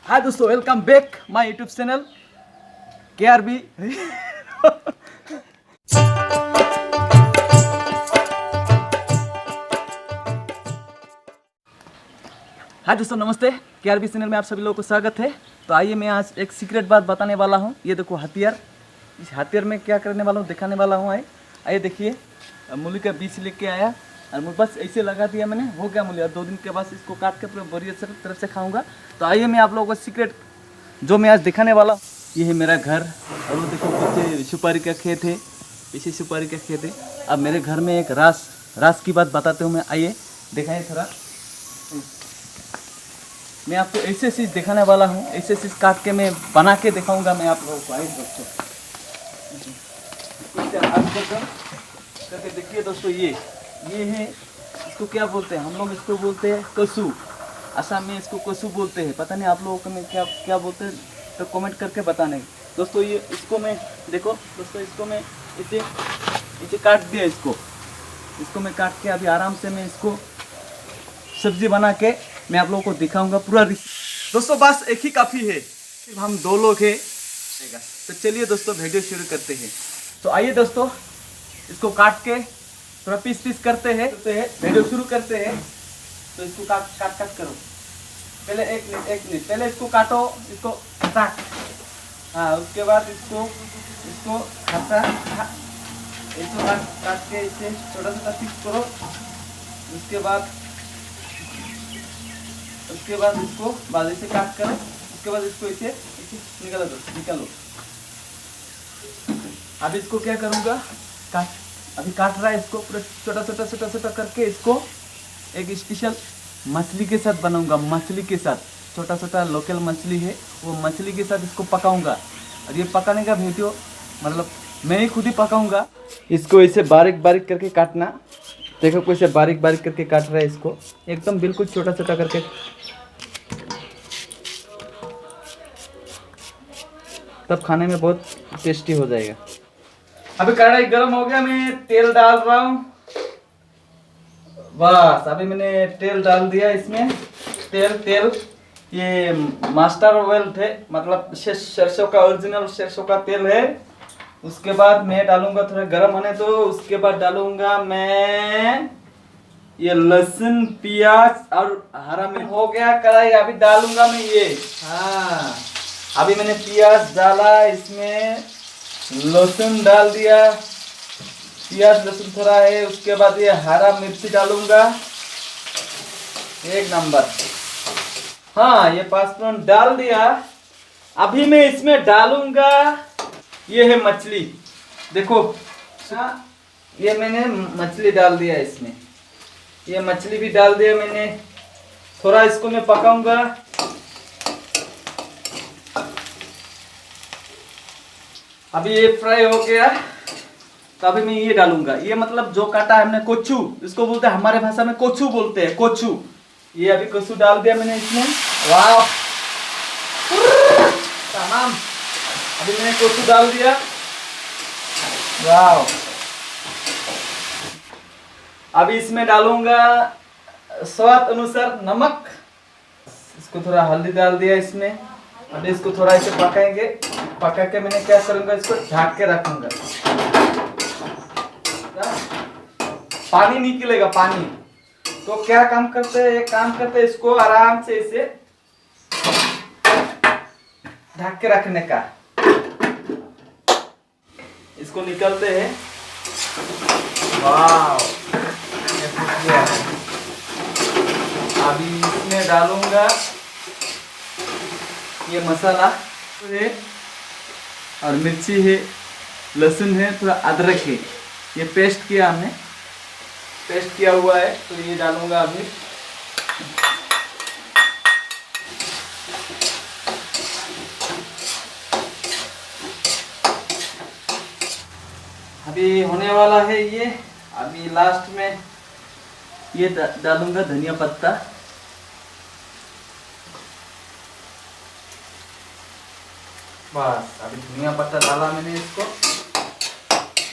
हाय दोस्तों, welcome back my YouTube channel KRB। हाय दोस्तों, नमस्ते। KRB चैनल में आप सभी लोगों को स्वागत है। तो आइए, मैं आज एक सीक्रेट बात बताने वाला हूँ। ये देखो हथियार, इस हथियार में क्या करने वाला हूँ दिखाने वाला हूँ। आइए देखिए, मूली का बीज लेके आया और बस ऐसे लगा दिया मैंने, हो गया मूली। और 2 दिन के बाद इसको काट के पूरा बढ़िया से तरफ से खाऊंगा। तो आइए, मैं आप लोगों को सीक्रेट जो मैं आज दिखाने वाला हूँ। ये है मेरा घर और वो देखो पीछे सुपारी का खेत है, पीछे सुपारी का खेत है। अब मेरे घर में एक रास की बात बताते हूँ मैं। आइए दिखाइए थोड़ा। मैं आपको ऐसे चीज़ दिखाने वाला हूँ, ऐसे चीज़ काट के मैं बना के दिखाऊंगा मैं आप लोगों को। आइए दोस्तों, करके देखिए दोस्तों। ये है, इसको क्या बोलते हैं हम लोग? इसको बोलते हैं कसूं। असम में इसको कसूं बोलते हैं। पता नहीं आप लोगों को में क्या क्या बोलते हैं, तो कमेंट करके बताने दोस्तों। ये इसको मैं देखो दोस्तों, इसको मैं इसे काट दिया। इसको मैं काट के अभी आराम से मैं इसको सब्जी बना के मैं आप लोगों को दिखाऊंगा पूरा। दोस्तों बस एक ही काफ़ी है, सिर्फ हम 2 लोग हैं। तो चलिए दोस्तों, वीडियो शुरू करते हैं। तो आइए दोस्तों, इसको काट के थोड़ा पीस करते हैं, वीडियो शुरू करते हैं। तो इसको काट करो। पहले एक मिनट पहले इसको काटो, इसको काट। हाँ, उसके बाद इसको हटा, इसको काट के इसे छोटा पीस करो। उसके बाद इसको बाजू से काट करो। उसके बाद इसको इसे निकालो। अब इसको क्या करूँगा, अभी काट रहा है इसको पूरा छोटा करके इसको एक स्पेशल मछली के साथ बनाऊंगा। मछली के साथ छोटा लोकल मछली है, वो मछली के साथ इसको पकाऊंगा। और ये पकाने का वीडियो मतलब मैं ही खुद ही पकाऊंगा। इसको ऐसे बारीक करके काटना। देखो कैसे बारीक करके काट रहा है इसको, एकदम बिल्कुल छोटा करके। तब खाने में बहुत टेस्टी हो जाएगा। अभी कढ़ाई गर्म हो गया, मैं तेल डाल रहा हूँ। बस अभी मैंने तेल डाल दिया इसमें। तेल ये मास्टर ऑयल थे, मतलब सरसों का ओरिजिनल सरसों का तेल है। उसके बाद मैं डालूंगा, थोड़ा गर्म होने दो। उसके बाद डालूंगा मैं ये लहसुन, प्याज और हरा मिर्च। हो गया कढ़ाई, अभी डालूंगा मैं ये। हाँ, अभी मैंने प्याज डाला, इसमें लहसुन डाल दिया। प्याज लहसुन थोड़ा है, उसके बाद ये हरा मिर्ची डालूंगा। एक नंबर। हाँ, ये 5 डाल दिया। अभी मैं इसमें डालूंगा, ये है मछली। देखो, ये मैंने मछली डाल दिया इसमें। ये मछली भी डाल दिया मैंने। थोड़ा इसको मैं पकाऊंगा। अभी ये फ्राई हो गया, तो अभी मैं ये डालूंगा। ये मतलब जो काटा है हमने कोचू, इसको बोलते हैं हमारे भाषा में कोचू बोलते हैं, कोचू। ये अभी कोचू डाल दिया मैंने इसमें। वाह, तमाम। अभी मैंने कोचू डाल दिया। वाह। अभी इसमें डालूंगा स्वाद अनुसार नमक। इसको थोड़ा हल्दी डाल दिया इसमें। अभी इसको थोड़ा इसे पकाएंगे। पका के मैंने क्या करूंगा, इसको ढक के रखूंगा। पानी निकलेगा, पानी। तो क्या काम करते हैं, एक काम करते हैं, इसको आराम से इसे ढक के रखने का। इसको निकलते हैं। वाह, अभी इसमें डालूंगा ये मसाला है, और मिर्ची है, लहसुन है, थोड़ा अदरक है। ये पेस्ट किया हमने, पेस्ट किया हुआ है। तो ये डालूंगा अभी। अभी होने वाला है ये। अभी लास्ट में ये डालूंगा धनिया पत्ता। बस अभी धनिया पत्ता डाला मैंने, इसको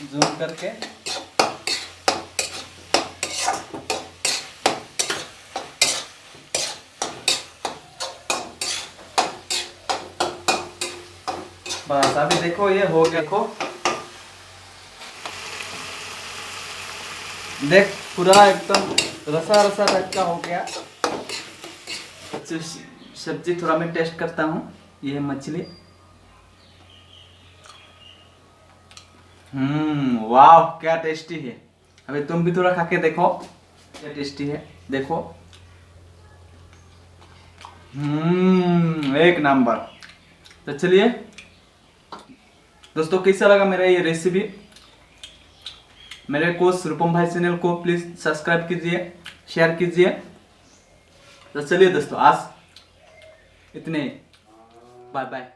जूम करके। बस अभी देखो ये हो गया। देखो देख पूरा एकदम रसा रसा टाइप का हो गया। सब्जी थोड़ा मैं टेस्ट करता हूँ। ये है मछली। वाह क्या टेस्टी है। अभी तुम भी थोड़ा खा के देखो क्या टेस्टी है। देखो एक नंबर। तो चलिए दोस्तों, कैसा लगा मेरा ये रेसिपी। मेरे को रूपम भाई चैनल को प्लीज सब्सक्राइब कीजिए, शेयर कीजिए। तो चलिए दोस्तों आज इतने, बाय बाय।